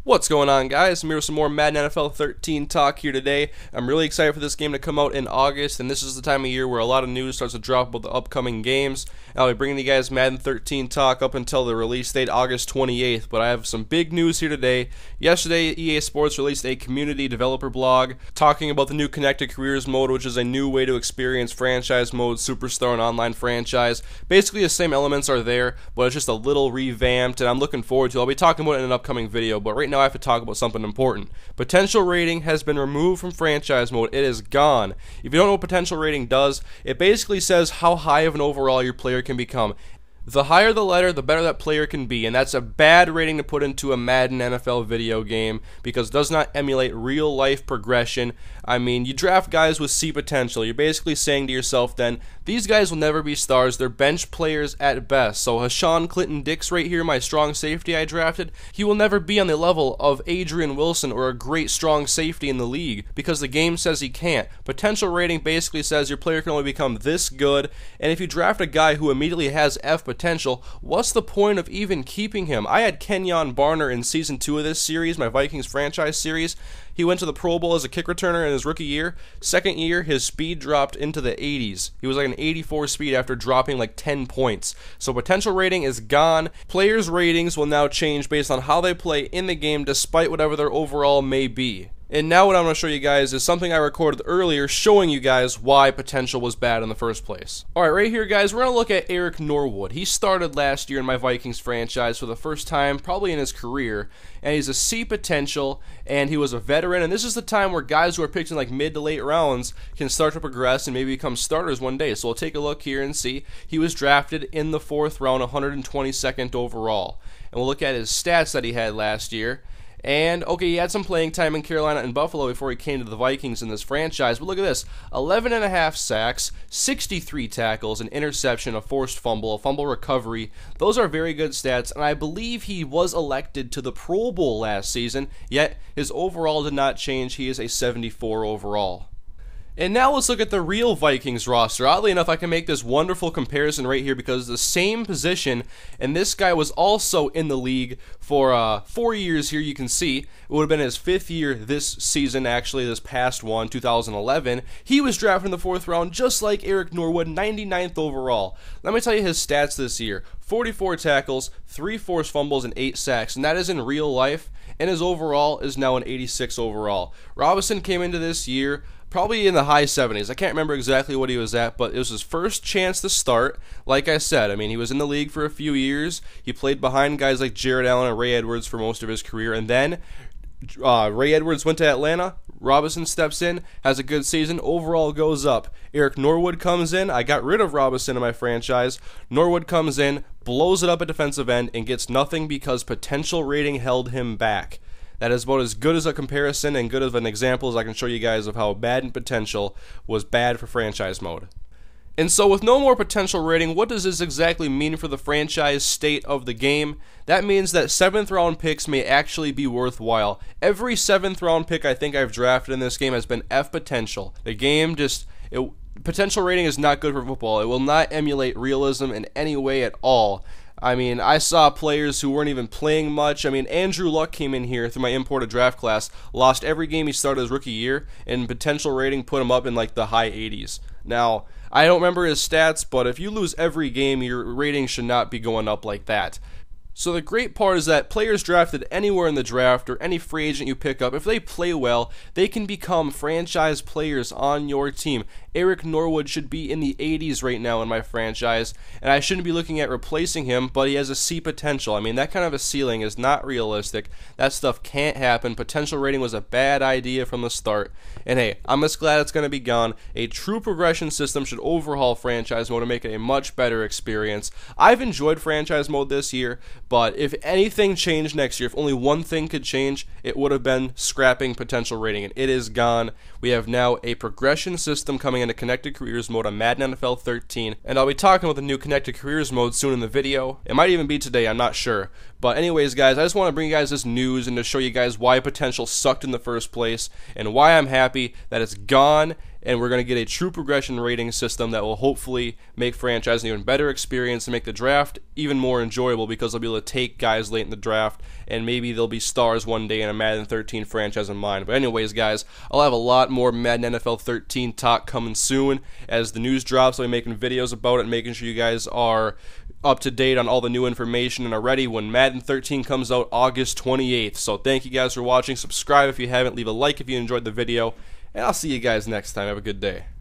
What's going on, guys? I'm here with some more Madden NFL 13 talk here today. I'm really excited for this game to come out in August, and this is the time of year where a lot of news starts to drop about the upcoming games. I'll be bringing you guys Madden 13 talk up until the release date, August 28th, but I have some big news here today. Yesterday, EA Sports released a community developer blog talking about the new Connected Careers mode, which is a new way to experience franchise mode, Superstar, and online franchise. Basically, the same elements are there, but it's just a little revamped, and I'm looking forward to it. I'll be talking about it in an upcoming video, but right now I have to talk about something important. Potential rating has been removed from franchise mode. It is gone. If you don't know what potential rating does, it basically says how high of an overall your player can become. The higher the letter, the better that player can be, and that's a bad rating to put into a Madden NFL video game because it does not emulate real life progression. I mean, you draft guys with C potential. You're basically saying to yourself then, these guys will never be stars. They're bench players at best. So Hashawn Clinton-Dix right here, my strong safety I drafted, he will never be on the level of Adrian Wilson or a great strong safety in the league because the game says he can't. Potential rating basically says your player can only become this good, and if you draft a guy who immediately has F potential, what's the point of even keeping him? I had Kenyon Barner in Season 2 of this series, my Vikings franchise series. He went to the Pro Bowl as a kick returner in his rookie year. Second year, his speed dropped into the 80s. He was like an 84 speed after dropping like 10 points. So potential rating is gone. Players' ratings will now change based on how they play in the game despite whatever their overall may be. And now what I'm going to show you guys is something I recorded earlier showing you guys why potential was bad in the first place. Alright, right here guys, we're going to look at Eric Norwood. He started last year in my Vikings franchise for the first time probably in his career, and he's a C potential, and he was a veteran, and this is the time where guys who are picked in like mid to late rounds can start to progress and maybe become starters one day. So we'll take a look here and see. He was drafted in the 4th round, 122nd overall. And we'll look at his stats that he had last year. And, okay, he had some playing time in Carolina and Buffalo before he came to the Vikings in this franchise. But look at this, 11.5 sacks, 63 tackles, an interception, a forced fumble, a fumble recovery. Those are very good stats, and I believe he was elected to the Pro Bowl last season, yet his overall did not change. He is a 74 overall. And now let's look at the real Vikings roster. Oddly enough, I can make this wonderful comparison right here because it's the same position, and this guy was also in the league for 4 years here, you can see. It would have been his 5th year this season, actually, this past one, 2011. He was drafted in the 4th round just like Eric Norwood, 99th overall. Let me tell you his stats this year. 44 tackles, 3 forced fumbles, and 8 sacks, and that is in real life, and his overall is now an 86 overall. Robinson came into this year probably in the high 70s. I can't remember exactly what he was at, but it was his first chance to start. Like I said, I mean, he was in the league for a few years. He played behind guys like Jared Allen and Ray Edwards for most of his career, and then Ray Edwards went to Atlanta. Robinson steps in, has a good season. Overall goes up. Eric Norwood comes in. I got rid of Robinson in my franchise. Norwood comes in, blows it up at defensive end, and gets nothing because potential rating held him back. That is about as good as a comparison and good of an example as I can show you guys of how Madden potential was bad for franchise mode. And so with no more potential rating, what does this exactly mean for the franchise state of the game? That means that 7th round picks may actually be worthwhile. Every 7th round pick I think I've drafted in this game has been F potential. The game just, potential rating is not good for football. It will not emulate realism in any way at all. I mean, I saw players who weren't even playing much. I mean, Andrew Luck came in here through my imported draft class, lost every game he started his rookie year, and potential rating put him up in like the high 80s. Now, I don't remember his stats, but if you lose every game, your rating should not be going up like that. So the great part is that players drafted anywhere in the draft or any free agent you pick up, if they play well, they can become franchise players on your team. Eric Norwood should be in the 80s right now in my franchise, and I shouldn't be looking at replacing him, but he has a C potential. I mean, that kind of a ceiling is not realistic. That stuff can't happen. Potential rating was a bad idea from the start. And hey, I'm just glad it's going to be gone. A true progression system should overhaul franchise mode to make it a much better experience. I've enjoyed franchise mode this year, but if anything changed next year, if only one thing could change, it would have been scrapping potential rating, and it is gone. We have now a progression system coming into Connected Careers mode on Madden NFL 13, and I'll be talking about the new Connected Careers mode soon in the video. It might even be today, I'm not sure. But anyways, guys, I just want to bring you guys this news and to show you guys why potential sucked in the first place and why I'm happy that it's gone and we're going to get a true progression rating system that will hopefully make franchise an even better experience and make the draft even more enjoyable, because they'll be able to take guys late in the draft, and maybe they'll be stars one day in a Madden 13 franchise in mind. But anyways, guys, I'll have a lot more Madden NFL 13 talk coming soon. As the news drops, I'll be making videos about it, making sure you guys are up to date on all the new information and are ready when Madden 13 comes out August 28th. So thank you guys for watching. Subscribe if you haven't. Leave a like if you enjoyed the video. And I'll see you guys next time. Have a good day.